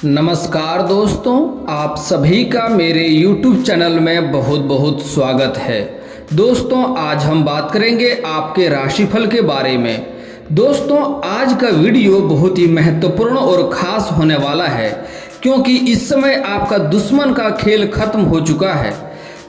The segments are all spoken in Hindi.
नमस्कार दोस्तों, आप सभी का मेरे YouTube चैनल में बहुत बहुत स्वागत है। दोस्तों, आज हम बात करेंगे आपके राशिफल के बारे में। दोस्तों, आज का वीडियो बहुत ही महत्वपूर्ण और ख़ास होने वाला है क्योंकि इस समय आपका दुश्मन का खेल खत्म हो चुका है।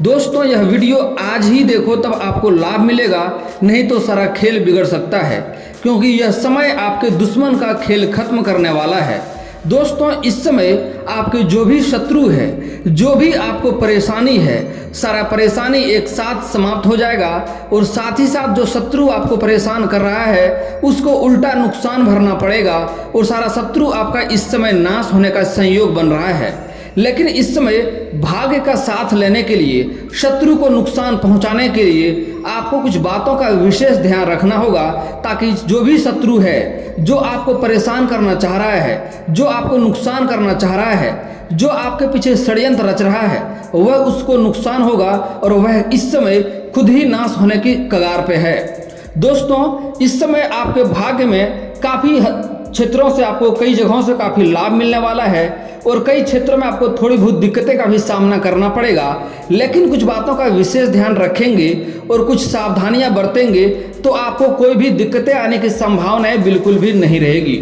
दोस्तों, यह वीडियो आज ही देखो तब आपको लाभ मिलेगा, नहीं तो सारा खेल बिगड़ सकता है क्योंकि यह समय आपके दुश्मन का खेल खत्म करने वाला है। दोस्तों, इस समय आपके जो भी शत्रु है, जो भी आपको परेशानी है, सारा परेशानी एक साथ समाप्त हो जाएगा और साथ ही साथ जो शत्रु आपको परेशान कर रहा है उसको उल्टा नुकसान भरना पड़ेगा और सारा शत्रु आपका इस समय नाश होने का संयोग बन रहा है। लेकिन इस समय भाग्य का साथ लेने के लिए, शत्रु को नुकसान पहुंचाने के लिए आपको कुछ बातों का विशेष ध्यान रखना होगा ताकि जो भी शत्रु है, जो आपको परेशान करना चाह रहा है, जो आपको नुकसान करना चाह रहा है, जो आपके पीछे षड्यंत्र रच रहा है, वह उसको नुकसान होगा और वह इस समय खुद ही नाश होने की कगार पे है। दोस्तों, इस समय आपके भाग्य में काफ़ी क्षेत्रों से आपको कई जगहों से काफ़ी लाभ मिलने वाला है और कई क्षेत्रों में आपको थोड़ी बहुत दिक्कतें का भी सामना करना पड़ेगा। लेकिन कुछ बातों का विशेष ध्यान रखेंगे और कुछ सावधानियां बरतेंगे तो आपको कोई भी दिक्कतें आने की संभावनाएं बिल्कुल भी नहीं रहेगी।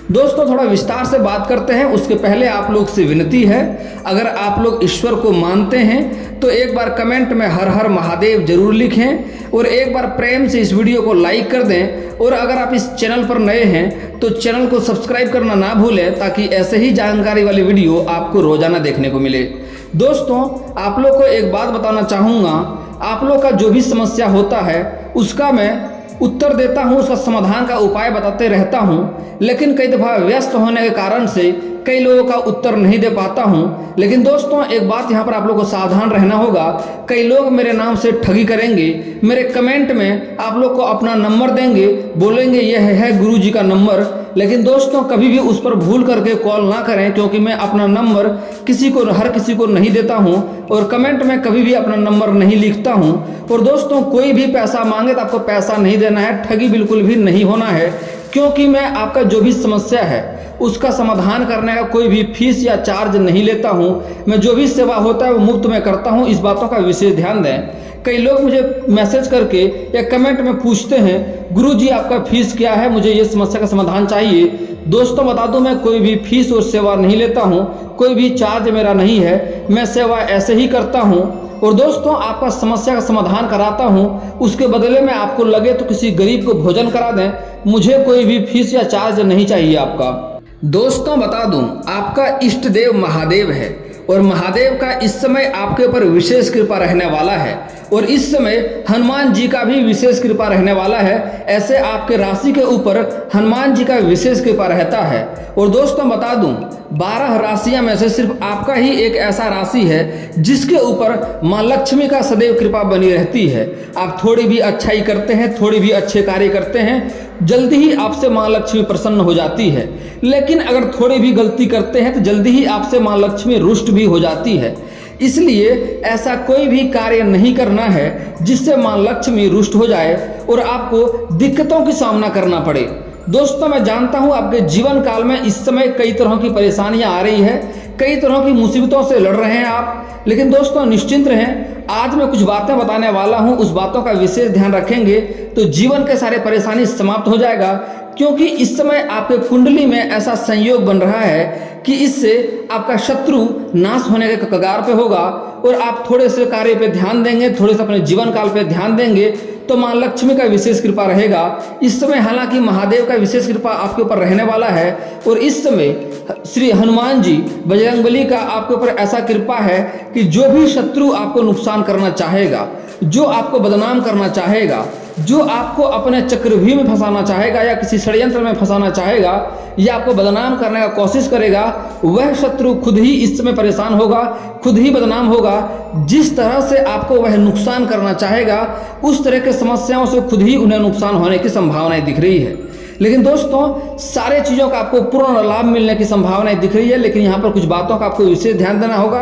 दोस्तों, थोड़ा विस्तार से बात करते हैं। उसके पहले आप लोग से विनती है, अगर आप लोग ईश्वर को मानते हैं तो एक बार कमेंट में हर हर महादेव जरूर लिखें और एक बार प्रेम से इस वीडियो को लाइक कर दें। और अगर आप इस चैनल पर नए हैं तो चैनल को सब्सक्राइब करना ना भूलें ताकि ऐसे ही जानकारी वाली वीडियो आपको रोजाना देखने को मिले। दोस्तों, आप लोग को एक बात बताना चाहूँगा, आप लोग का जो भी समस्या होता है उसका मैं उत्तर देता हूँ, उसका समाधान का उपाय बताते रहता हूँ, लेकिन कई दफ़ा व्यस्त होने के कारण से कई लोगों का उत्तर नहीं दे पाता हूँ। लेकिन दोस्तों, एक बात यहाँ पर आप लोगों को सावधान रहना होगा, कई लोग मेरे नाम से ठगी करेंगे। मेरे कमेंट में आप लोग को अपना नंबर देंगे, बोलेंगे यह है गुरु जी का नंबर, लेकिन दोस्तों कभी भी उस पर भूल करके कॉल ना करें क्योंकि मैं अपना नंबर हर किसी को नहीं देता हूं और कमेंट में कभी भी अपना नंबर नहीं लिखता हूं। और दोस्तों, कोई भी पैसा मांगे तो आपको पैसा नहीं देना है, ठगी बिल्कुल भी नहीं होना है, क्योंकि मैं आपका जो भी समस्या है उसका समाधान करने का कोई भी फीस या चार्ज नहीं लेता हूं। मैं जो भी सेवा होता है वो मुफ्त में करता हूं, इस बातों का विशेष ध्यान दें। कई लोग मुझे मैसेज करके या कमेंट में पूछते हैं, गुरुजी आपका फीस क्या है, मुझे ये समस्या का समाधान चाहिए। दोस्तों, बता दूं, मैं कोई भी फीस और सेवा नहीं लेता हूं, कोई भी चार्ज मेरा नहीं है, मैं सेवा ऐसे ही करता हूं। और दोस्तों, आपका समस्या का समाधान कराता हूं, उसके बदले में आपको लगे तो किसी गरीब को भोजन करा दें, मुझे कोई भी फीस या चार्ज नहीं चाहिए आपका। दोस्तों, बता दूं, आपका इष्ट देव महादेव है और महादेव का इस समय आपके ऊपर विशेष कृपा रहने वाला है और इस समय हनुमान जी का भी विशेष कृपा रहने वाला है। ऐसे आपके राशि के ऊपर हनुमान जी का विशेष कृपा रहता है। और दोस्तों, बता दूं, 12 राशियां में से सिर्फ आपका ही एक ऐसा राशि है जिसके ऊपर माँ लक्ष्मी का सदैव कृपा बनी रहती है। आप थोड़ी भी अच्छाई करते हैं, थोड़ी भी अच्छे कार्य करते हैं, जल्दी ही आपसे माँ लक्ष्मी प्रसन्न हो जाती है। लेकिन अगर थोड़ी भी गलती करते हैं तो जल्दी ही आपसे माँ लक्ष्मी रुष्ट भी हो जाती है। इसलिए ऐसा कोई भी कार्य नहीं करना है जिससे माँ लक्ष्मी रुष्ट हो जाए और आपको दिक्कतों की सामना करना पड़े। दोस्तों, मैं जानता हूँ आपके जीवन काल में इस समय कई तरह की परेशानियां आ रही है, कई तरह की मुसीबतों से लड़ रहे हैं आप। लेकिन दोस्तों, निश्चिंत रहें, आज मैं कुछ बातें बताने वाला हूँ, उस बातों का विशेष ध्यान रखेंगे तो जीवन के सारे परेशानी समाप्त हो जाएगा। क्योंकि इस समय आपके कुंडली में ऐसा संयोग बन रहा है कि इससे आपका शत्रु नाश होने के कगार पे होगा और आप थोड़े से कार्य पे ध्यान देंगे, थोड़े से अपने जीवन काल पे ध्यान देंगे तो माँ लक्ष्मी का विशेष कृपा रहेगा। इस समय हालांकि महादेव का विशेष कृपा आपके ऊपर रहने वाला है और इस समय श्री हनुमान जी बजरंगबली का आपके ऊपर ऐसा कृपा है कि जो भी शत्रु आपको नुकसान करना चाहेगा, जो आपको बदनाम करना चाहेगा, जो आपको अपने चक्रव्यूह में फंसाना चाहेगा या किसी षड्यंत्र में फंसाना चाहेगा या आपको बदनाम करने का कोशिश करेगा, वह शत्रु खुद ही इस समय परेशान होगा, खुद ही बदनाम होगा। जिस तरह से आपको वह नुकसान करना चाहेगा उस तरह के समस्याओं से खुद ही उन्हें नुकसान होने की संभावनाएं दिख रही है। लेकिन दोस्तों, सारे चीज़ों का आपको पूर्ण लाभ मिलने की संभावनाएं दिख रही है। लेकिन यहाँ पर कुछ बातों का आपको विशेष ध्यान देना होगा।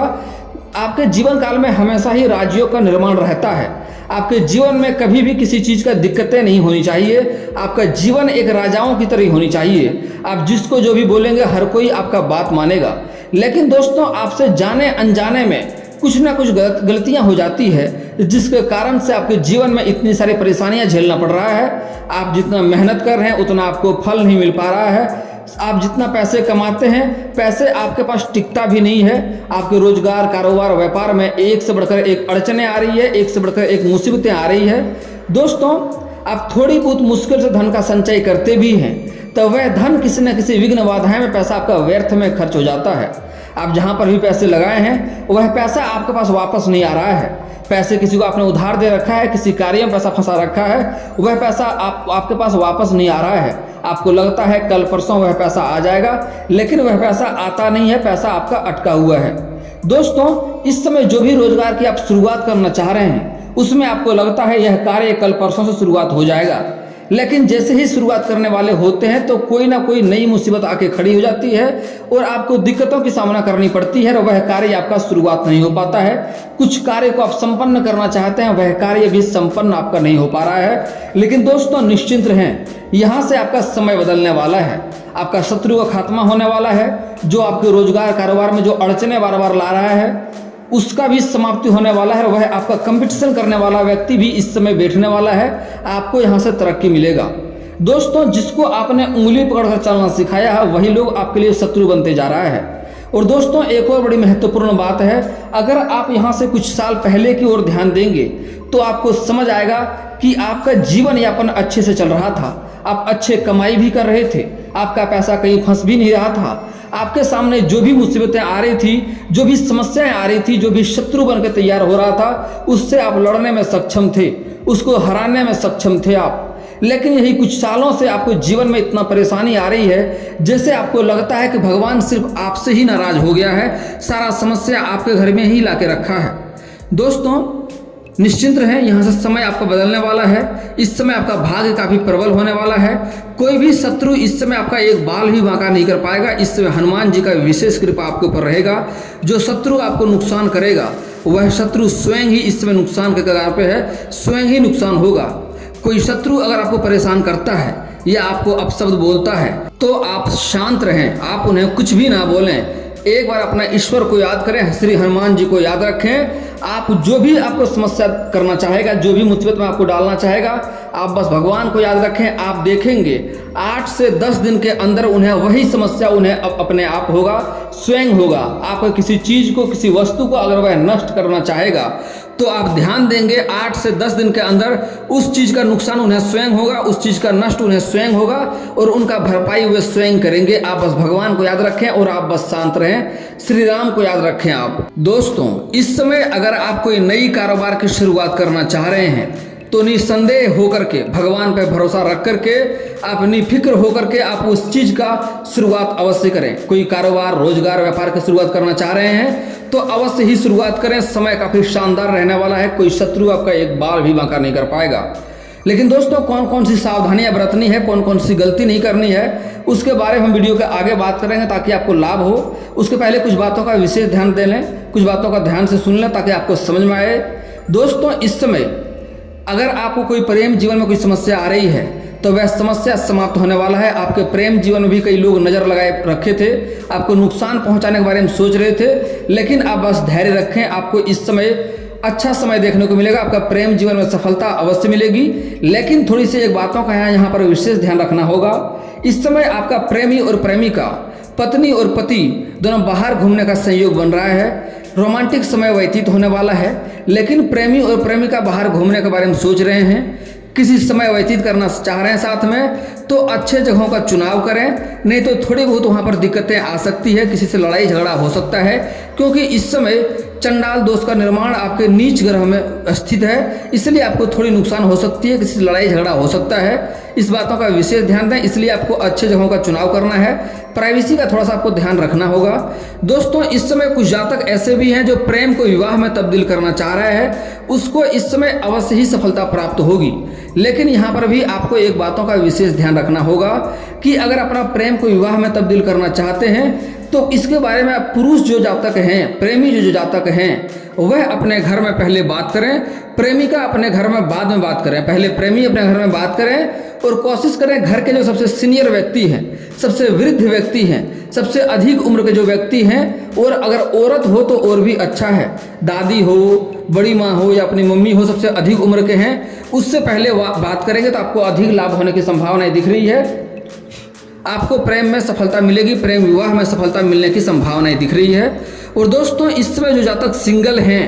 आपके जीवन काल में हमेशा ही राजयोग का निर्माण रहता है। आपके जीवन में कभी भी किसी चीज़ का दिक्कतें नहीं होनी चाहिए। आपका जीवन एक राजाओं की तरह होनी चाहिए। आप जिसको जो भी बोलेंगे हर कोई आपका बात मानेगा। लेकिन दोस्तों आपसे जाने अनजाने में कुछ ना कुछ गलतियां हो जाती है, जिसके कारण से आपके जीवन में इतनी सारी परेशानियां झेलना पड़ रहा है। आप जितना मेहनत कर रहे हैं उतना आपको फल नहीं मिल पा रहा है। आप जितना पैसे कमाते हैं, पैसे आपके पास टिकता भी नहीं है। आपके रोजगार, कारोबार, व्यापार में एक से बढ़कर एक अड़चने आ रही है, एक से बढ़कर एक मुसीबतें आ रही है। दोस्तों आप थोड़ी बहुत मुश्किल से धन का संचय करते भी हैं तो वह धन किसी न किसी विघ्न बाधाएं में पैसा आपका व्यर्थ में खर्च हो जाता है। आप जहां पर भी पैसे लगाए हैं वह पैसा आपके पास वापस नहीं आ रहा है। पैसे किसी को आपने उधार दे रखा है, किसी कार्य में पैसा फंसा रखा है, वह पैसा आपके पास वापस नहीं आ रहा है। आपको लगता है कल परसों वह पैसा आ जाएगा, लेकिन वह पैसा आता नहीं है, पैसा आपका अटका हुआ है। दोस्तों इस समय जो भी रोजगार की आप शुरुआत करना चाह रहे हैं उसमें आपको लगता है यह कार्य कल परसों से शुरुआत हो जाएगा, लेकिन जैसे ही शुरुआत करने वाले होते हैं तो कोई ना कोई नई मुसीबत आके खड़ी हो जाती है और आपको दिक्कतों की सामना करनी पड़ती है और वह कार्य आपका शुरुआत नहीं हो पाता है। कुछ कार्य को आप संपन्न करना चाहते हैं, वह कार्य भी संपन्न आपका नहीं हो पा रहा है। लेकिन दोस्तों निश्चिंत रहें, यहाँ से आपका समय बदलने वाला है। आपका शत्रु का खात्मा होने वाला है। जो आपके रोजगार कारोबार में जो अड़चने बार बार ला रहा है उसका भी समाप्ति होने वाला है। वह आपका कंपटीशन करने वाला व्यक्ति भी इस समय बैठने वाला है। आपको यहाँ से तरक्की मिलेगा। दोस्तों जिसको आपने उंगली पकड़कर चलना सिखाया है वही लोग आपके लिए शत्रु बनते जा रहा है। और दोस्तों एक और बड़ी महत्वपूर्ण बात है, अगर आप यहाँ से कुछ साल पहले की ओर ध्यान देंगे तो आपको समझ आएगा कि आपका जीवन यापन अच्छे से चल रहा था। आप अच्छे कमाई भी कर रहे थे, आपका पैसा कहीं फंस भी नहीं रहा था। आपके सामने जो भी मुसीबतें आ रही थी, जो भी समस्याएं आ रही थी, जो भी शत्रु बनकर तैयार हो रहा था, उससे आप लड़ने में सक्षम थे, उसको हराने में सक्षम थे आप। लेकिन यही कुछ सालों से आपको जीवन में इतना परेशानी आ रही है जैसे आपको लगता है कि भगवान सिर्फ आपसे ही नाराज हो गया है, सारा समस्या आपके घर में ही ला के रखा है। दोस्तों निश्चिंत रहें, यहाँ से समय आपका बदलने वाला है। इस समय आपका भाग्य काफी प्रबल होने वाला है। कोई भी शत्रु इस समय आपका एक बाल भी बांका नहीं कर पाएगा। इस समय हनुमान जी का विशेष कृपा आपके ऊपर रहेगा। जो शत्रु आपको नुकसान करेगा वह शत्रु स्वयं ही इस समय नुकसान के कगार पे है, स्वयं ही नुकसान होगा। कोई शत्रु अगर आपको परेशान करता है या आपको अपशब्द बोलता है तो आप शांत रहें, आप उन्हें कुछ भी ना बोलें। एक बार अपना ईश्वर को याद करें, श्री हनुमान जी को याद रखें। आप जो भी आपको समस्या करना चाहेगा, जो भी मुसीबत में आपको डालना चाहेगा, आप बस भगवान को याद रखें। आप देखेंगे 8 से 10 दिन के अंदर उन्हें वही समस्या उन्हें अपने आप होगा, स्वयं होगा। आप किसी चीज को, किसी वस्तु को अगर वह नष्ट करना चाहेगा तो आप ध्यान देंगे 8 से 10 दिन के अंदर उस चीज का नुकसान उन्हें स्वयं होगा, उस चीज का नष्ट उन्हें स्वयं होगा और उनका भरपाई वे स्वयं करेंगे। आप बस भगवान को याद रखें और आप बस शांत रहें, श्री राम को याद रखें आप। दोस्तों इस समय अगर आप कोई नई कारोबार की शुरुआत करना चाह रहे हैं तो निसंदेह होकर के, भगवान पर भरोसा रख करके, आप निफिक्र होकर के आप उस चीज का शुरुआत अवश्य करें। कोई कारोबार, रोजगार, व्यापार की शुरुआत करना चाह रहे हैं तो अवश्य ही शुरुआत करें। समय काफी शानदार रहने वाला है। कोई शत्रु आपका एक बाल भी बांका नहीं कर पाएगा। लेकिन दोस्तों कौन कौन सी सावधानियां बरतनी है, कौन कौन सी गलती नहीं करनी है, उसके बारे में हम वीडियो के आगे बात करेंगे ताकि आपको लाभ हो। उसके पहले कुछ बातों का विशेष ध्यान दे लें, कुछ बातों का ध्यान से सुन लें ताकि आपको समझ में आए। दोस्तों इस समय अगर आपको कोई प्रेम जीवन में कोई समस्या आ रही है तो वह समस्या समाप्त होने वाला है। आपके प्रेम जीवन में भी कई लोग नज़र लगाए रखे थे, आपको नुकसान पहुंचाने के बारे में सोच रहे थे, लेकिन आप बस धैर्य रखें। आपको इस समय अच्छा समय देखने को मिलेगा, आपका प्रेम जीवन में सफलता अवश्य मिलेगी। लेकिन थोड़ी सी एक बातों का यहाँ पर विशेष ध्यान रखना होगा। इस समय आपका प्रेमी और प्रेमिका, पत्नी और पति दोनों बाहर घूमने का संयोग बन रहा है। रोमांटिक समय व्यतीत होने वाला है, लेकिन प्रेमी और प्रेमिका बाहर घूमने के बारे में सोच रहे हैं, किसी समय व्यतीत करना चाह रहे हैं साथ में, तो अच्छे जगहों का चुनाव करें, नहीं तो थोड़ी बहुत वहाँ पर दिक्कतें आ सकती है, किसी से लड़ाई झगड़ा हो सकता है। क्योंकि इस समय चंडाल दोष का निर्माण आपके नीच ग्रह में स्थित है, इसलिए आपको थोड़ी नुकसान हो सकती है, किसी से लड़ाई झगड़ा हो सकता है। इस बातों का विशेष ध्यान दें, इसलिए आपको अच्छे जगहों का चुनाव करना है। प्राइवेसी का थोड़ा सा आपको ध्यान रखना होगा। दोस्तों इस समय कुछ जातक ऐसे भी हैं जो प्रेम को विवाह में तब्दील करना चाह रहे हैं, उसको इस समय अवश्य ही सफलता प्राप्त होगी। लेकिन यहाँ पर भी आपको एक बातों का विशेष ध्यान रखना होगा कि अगर अपना प्रेम को विवाह में तब्दील करना चाहते हैं तो इसके बारे में पुरुष जो जातक हैं, प्रेमी जो जातक हैं, वह अपने घर में पहले बात करें, प्रेमिका अपने घर में बाद में बात करें। पहले प्रेमी अपने घर में बात करें और कोशिश करें घर के जो सबसे सीनियर व्यक्ति हैं, सबसे वृद्ध व्यक्ति हैं, सबसे अधिक उम्र के जो व्यक्ति हैं, और अगर औरत हो तो और भी अच्छा है, दादी हो, बड़ी माँ हो या अपनी मम्मी हो, सबसे अधिक उम्र के हैं, उससे पहले बात करेंगे तो आपको अधिक लाभ होने की संभावनाएं दिख रही है। आपको प्रेम में सफलता मिलेगी, प्रेम विवाह में सफलता मिलने की संभावनाएं दिख रही है। और दोस्तों, इस समय जो जातक सिंगल हैं,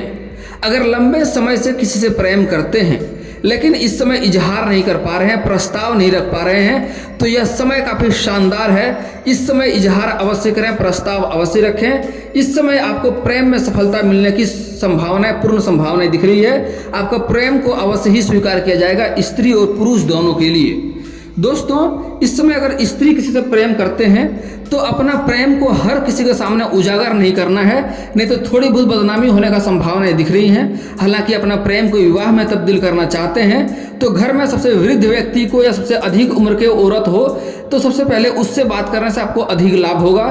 अगर लंबे समय से किसी से प्रेम करते हैं लेकिन इस समय इजहार नहीं कर पा रहे हैं, प्रस्ताव नहीं रख पा रहे हैं, तो यह समय काफ़ी शानदार है। इस समय इजहार अवश्य करें, प्रस्ताव अवश्य रखें। इस समय आपको प्रेम में सफलता मिलने की संभावनाएं, पूर्ण संभावनाएं दिख रही है। आपका प्रेम को अवश्य ही स्वीकार किया जाएगा, स्त्री और पुरुष दोनों के लिए। दोस्तों, इस समय अगर स्त्री किसी से प्रेम करते हैं तो अपना प्रेम को हर किसी के सामने उजागर नहीं करना है, नहीं तो थोड़ी बहुत बदनामी होने का संभावनाएं दिख रही हैं। हालांकि अपना प्रेम को विवाह में तब्दील करना चाहते हैं तो घर में सबसे वृद्ध व्यक्ति को या सबसे अधिक उम्र के औरत हो तो सबसे पहले उससे बात करने से आपको अधिक लाभ होगा।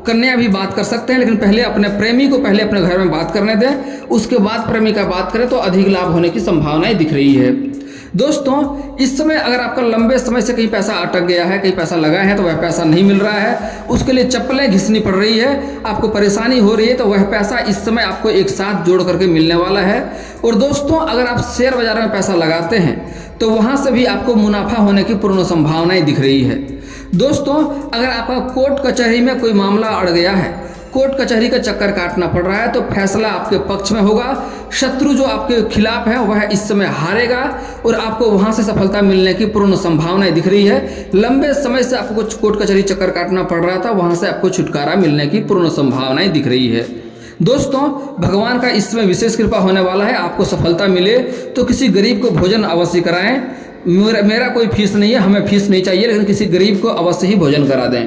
कन्या भी बात कर सकते हैं, लेकिन पहले अपने प्रेमी को पहले अपने घर में बात करने दें, उसके बाद प्रेमिका बात करें तो अधिक लाभ होने की संभावनाएं दिख रही है। दोस्तों, इस समय अगर आपका लंबे समय से कहीं पैसा अटक गया है, कहीं पैसा लगा है तो वह पैसा नहीं मिल रहा है, उसके लिए चप्पलें घिसनी पड़ रही है, आपको परेशानी हो रही है, तो वह पैसा इस समय आपको एक साथ जोड़ करके मिलने वाला है। और दोस्तों, अगर आप शेयर बाजार में पैसा लगाते हैं तो वहाँ से भी आपको मुनाफा होने की पूर्ण संभावनाएं दिख रही है। दोस्तों, अगर आपका कोर्ट कचहरी में कोई मामला अड़ गया है, कोर्ट कचहरी का चक्कर काटना पड़ रहा है, तो फैसला आपके पक्ष में होगा। शत्रु जो आपके खिलाफ है वह इस समय हारेगा और आपको वहां से सफलता मिलने की पूर्ण संभावनाएं दिख रही है। लंबे समय से आपको कुछ कोर्ट कचहरी चक्कर काटना पड़ रहा था, वहां से आपको छुटकारा मिलने की पूर्ण संभावनाएं दिख रही है। दोस्तों, भगवान का इस समय विशेष कृपा होने वाला है। आपको सफलता मिले तो किसी गरीब को भोजन अवश्य कराएं। मेरा कोई फीस नहीं है, हमें फीस नहीं चाहिए, लेकिन किसी गरीब को अवश्य ही भोजन करा दें।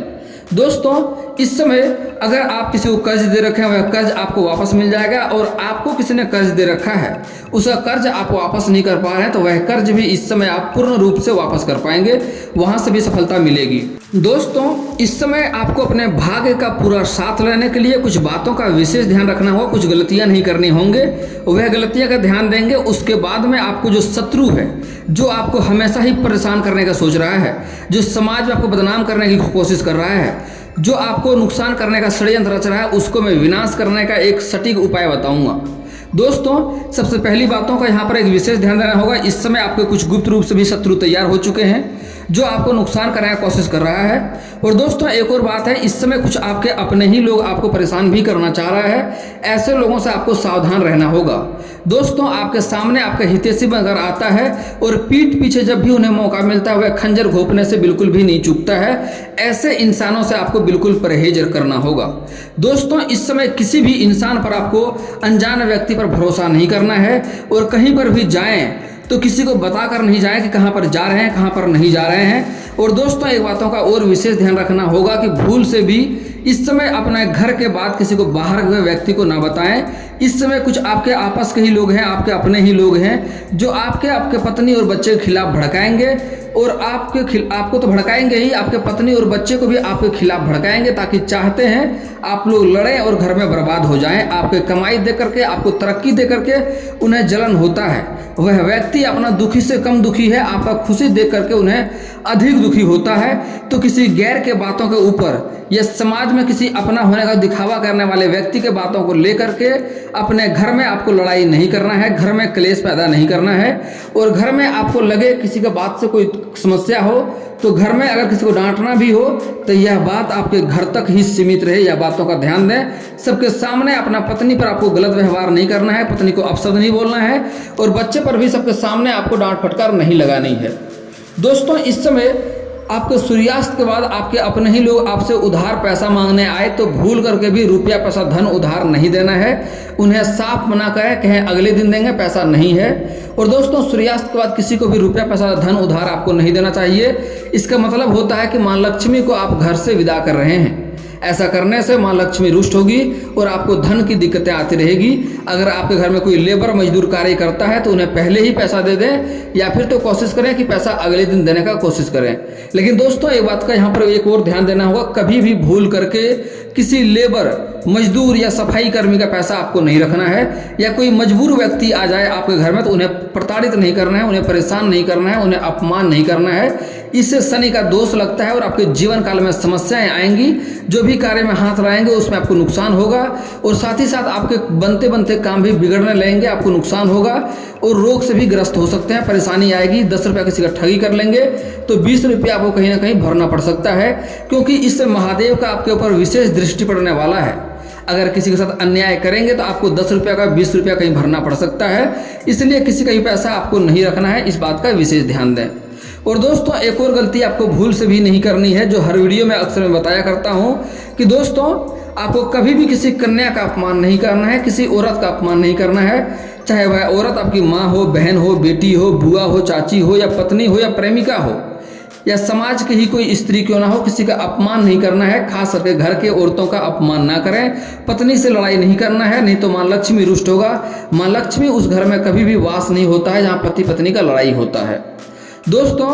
दोस्तों, इस समय अगर आप किसी को कर्ज दे रखे हैं, वह कर्ज आपको वापस मिल जाएगा, और आपको किसी ने कर्ज दे रखा है, उसका कर्ज आप वापस नहीं कर पा रहे हैं, तो वह कर्ज भी इस समय आप पूर्ण रूप से वापस कर पाएंगे, वहां से भी सफलता मिलेगी। दोस्तों, इस समय आपको अपने भाग्य का पूरा साथ लेने के लिए कुछ बातों का विशेष ध्यान रखना होगा, कुछ गलतियां नहीं करनी होंगे। वह गलतियां का ध्यान देंगे, उसके बाद में आपको जो शत्रु है, जो आपको हमेशा ही परेशान करने का सोच रहा है, जो समाज में आपको बदनाम करने की कोशिश कर रहा है, जो आपको नुकसान करने का षड्यंत्र रच रहा है, उसको मैं विनाश करने का एक सटीक उपाय बताऊंगा। दोस्तों, सबसे पहली बातों का यहाँ पर एक विशेष ध्यान देना होगा। इस समय आपके कुछ गुप्त रूप से भी शत्रु तैयार हो चुके हैं जो आपको नुकसान करने की कोशिश कर रहा है। और दोस्तों, एक और बात है, इस समय कुछ आपके अपने ही लोग आपको परेशान भी करना चाह रहा है। ऐसे लोगों से आपको सावधान रहना होगा। दोस्तों, आपके सामने आपका हितैषी बनकर आता है और पीठ पीछे जब भी उन्हें मौका मिलता है वह खंजर घोंपने से बिल्कुल भी नहीं चूकता है। ऐसे इंसानों से आपको बिल्कुल परहेज करना होगा। दोस्तों, इस समय किसी भी इंसान पर आपको, अनजान व्यक्ति पर भरोसा नहीं करना है, और कहीं पर भी जाएं तो किसी को बताकर नहीं जाएं कि कहां पर जा रहे हैं, कहां पर नहीं जा रहे हैं। और दोस्तों, एक बातों का और विशेष ध्यान रखना होगा कि भूल से भी इस समय अपने घर के बाद किसी को बाहर के व्यक्ति को ना बताएं। इस समय कुछ आपके आपस के ही लोग हैं, आपके अपने ही लोग हैं, जो आपके पत्नी और बच्चे के खिलाफ भड़काएंगे, और आपको तो भड़काएंगे ही, आपके पत्नी और बच्चे को भी आपके खिलाफ भड़काएंगे, ताकि चाहते हैं आप लोग लड़ें और घर में बर्बाद हो जाएं। आपके कमाई दे करके, आपको तरक्की दे करके उन्हें जलन होता है। वह व्यक्ति अपना दुखी से कम दुखी है, आपका खुशी देख करके उन्हें अधिक दुखी होता है। तो किसी गैर के बातों के ऊपर या समाज में किसी अपना होने का दिखावा करने वाले व्यक्ति के बातों को लेकर के अपने घर में आपको लड़ाई नहीं करना है, घर में क्लेश पैदा नहीं करना है। और घर में आपको लगे किसी के बात से कोई समस्या हो तो घर में अगर किसी को डांटना भी हो तो यह बात आपके घर तक ही सीमित रहे। यह बातों का ध्यान दें। सबके सामने अपना पत्नी पर आपको गलत व्यवहार नहीं करना है, पत्नी को अपशब्द नहीं बोलना है, और बच्चे पर भी सबके सामने आपको डांट फटकार नहीं लगानी है। दोस्तों, इस समय आपके सूर्यास्त के बाद आपके अपने ही लोग आपसे उधार पैसा मांगने आए तो भूल करके भी रुपया पैसा धन उधार नहीं देना है। उन्हें साफ मना करें, कहें अगले दिन देंगे, पैसा नहीं है। और दोस्तों, सूर्यास्त के बाद किसी को भी रुपया पैसा धन उधार आपको नहीं देना चाहिए। इसका मतलब होता है कि मां लक्ष्मी को आप घर से विदा कर रहे हैं। ऐसा करने से माँ लक्ष्मी रुष्ट होगी और आपको धन की दिक्कतें आती रहेगी। अगर आपके घर में कोई लेबर मजदूर कार्य करता है तो उन्हें पहले ही पैसा दे दें, या फिर तो कोशिश करें कि पैसा अगले दिन देने का कोशिश करें। लेकिन दोस्तों एक बात का यहाँ पर एक और ध्यान देना होगा, कभी भी भूल करके किसी लेबर मजदूर या सफाई कर्मी का पैसा आपको नहीं रखना है, या कोई मजबूर व्यक्ति आ जाए आपके घर में तो उन्हें प्रताड़ित नहीं करना है, उन्हें परेशान नहीं करना है, उन्हें अपमान नहीं करना है। इससे शनि का दोष लगता है और आपके जीवन काल में समस्याएं आएंगी। जो भी कार्य में हाथ लगाएंगे उसमें आपको नुकसान होगा, और साथ ही साथ आपके बनते बनते काम भी बिगड़ने लगेंगे, आपको नुकसान होगा और रोग से भी ग्रस्त हो सकते हैं, परेशानी आएगी। 10 रुपया किसी का ठगी कर लेंगे तो 20 रुपया आपको कहीं ना कहीं भरना पड़ सकता है, क्योंकि इससे महादेव का आपके ऊपर विशेष दृष्टि पड़ने वाला है। अगर किसी के साथ अन्याय करेंगे तो आपको 10 रुपया का 20 रुपया कहीं भरना पड़ सकता है, इसलिए किसी का भी पैसा आपको नहीं रखना है, इस बात का विशेष ध्यान दें। और दोस्तों एक और गलती आपको भूल से भी नहीं करनी है, जो हर वीडियो में अक्सर मैं बताया करता हूं कि दोस्तों आपको कभी भी किसी कन्या का अपमान नहीं करना है, किसी औरत का अपमान नहीं करना है, चाहे वह औरत आपकी माँ हो, बहन हो, बेटी हो, बुआ हो, चाची हो, या पत्नी हो, या प्रेमिका हो, या समाज की ही कोई स्त्री क्यों ना हो, किसी का अपमान नहीं करना है। खास करके घर के औरतों का अपमान ना करें, पत्नी से लड़ाई नहीं करना है, नहीं तो माँ लक्ष्मी रुष्ट होगा। माँ लक्ष्मी उस घर में कभी भी वास नहीं होता है जहाँ पति पत्नी का लड़ाई होता है। दोस्तों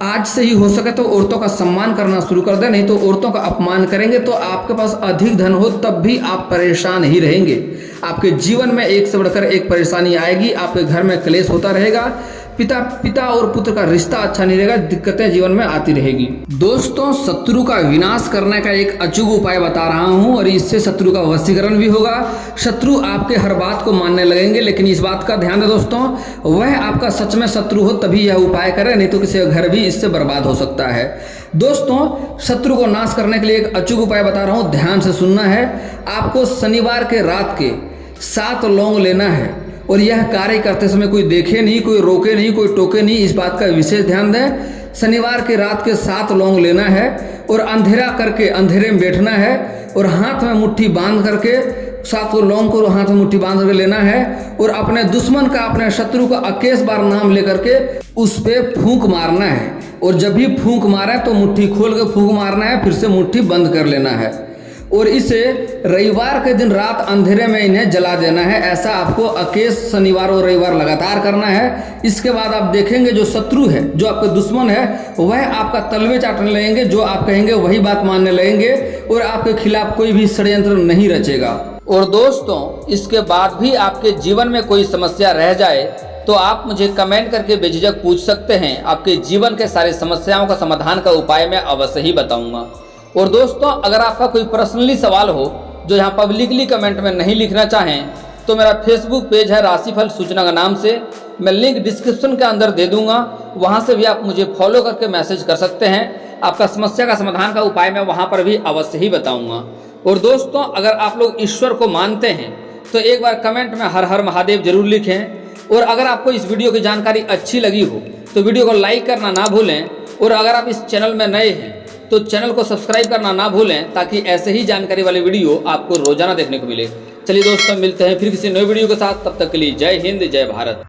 आज से ही हो सके तो औरतों का सम्मान करना शुरू कर दें, नहीं तो औरतों का अपमान करेंगे तो आपके पास अधिक धन हो तब भी आप परेशान ही रहेंगे। आपके जीवन में एक से बढ़कर एक परेशानी आएगी, आपके घर में क्लेश होता रहेगा, पिता और पुत्र का रिश्ता अच्छा नहीं रहेगा, दिक्कतें जीवन में आती रहेगी। दोस्तों शत्रु का विनाश करने का एक अचूक उपाय बता रहा हूं, और इससे शत्रु का वशीकरण भी होगा। शत्रु आपके हर बात को मानने लगेंगे, लेकिन इस बात का ध्यान दें दोस्तों, वह आपका सच में शत्रु हो तभी यह उपाय करें, नहीं तो किसी का घर भी इससे बर्बाद हो सकता है। दोस्तों शत्रु को नाश करने के लिए एक अचूक उपाय बता रहा हूं, ध्यान से सुनना है। आपको शनिवार के रात के 7 लौंग लेना है, और यह कार्य करते समय कोई देखे नहीं, कोई रोके नहीं, कोई टोके नहीं, इस बात का विशेष ध्यान दें। शनिवार के रात के 7 लौंग लेना है और अंधेरा करके अंधेरे में बैठना है, और हाथ में मुट्ठी बांध करके 7 लौंग को हाथ में मुट्ठी बांध करके लेना है, और अपने दुश्मन का, अपने शत्रु का 21 बार नाम लेकर के उस पर फूंक मारना है। और जब भी फूंक मारे तो मुट्ठी खोल के फूंक मारना है, फिर से मुट्ठी बंद कर लेना है, और इसे रविवार के दिन रात अंधेरे में इन्हें जला देना है। ऐसा आपको 21 शनिवार और रविवार लगातार करना है। इसके बाद आप देखेंगे जो शत्रु है, जो आपके दुश्मन है, वह आपका तलवे चाटने लगेंगे, जो आप कहेंगे वही बात मानने लगेंगे, और आपके खिलाफ कोई भी षड्यंत्र नहीं रचेगा। और दोस्तों इसके बाद भी आपके जीवन में कोई समस्या रह जाए तो आप मुझे कमेंट करके बेझिझक पूछ सकते हैं, आपके जीवन के सारे समस्याओं का समाधान का उपाय मैं अवश्य ही बताऊंगा। और दोस्तों अगर आपका कोई पर्सनली सवाल हो जो यहाँ पब्लिकली कमेंट में नहीं लिखना चाहें, तो मेरा फेसबुक पेज है राशिफल सूचना का नाम से, मैं लिंक डिस्क्रिप्शन के अंदर दे दूंगा, वहाँ से भी आप मुझे फॉलो करके मैसेज कर सकते हैं। आपका समस्या का समाधान का उपाय मैं वहाँ पर भी अवश्य ही बताऊँगा। और दोस्तों अगर आप लोग ईश्वर को मानते हैं तो एक बार कमेंट में हर हर महादेव जरूर लिखें। और अगर आपको इस वीडियो की जानकारी अच्छी लगी हो तो वीडियो को लाइक करना ना भूलें, और अगर आप इस चैनल में नए हैं तो चैनल को सब्सक्राइब करना ना भूलें, ताकि ऐसे ही जानकारी वाले वीडियो आपको रोजाना देखने को मिले। चलिए दोस्तों मिलते हैं फिर किसी नए वीडियो के साथ, तब तक के लिए जय हिंद जय भारत।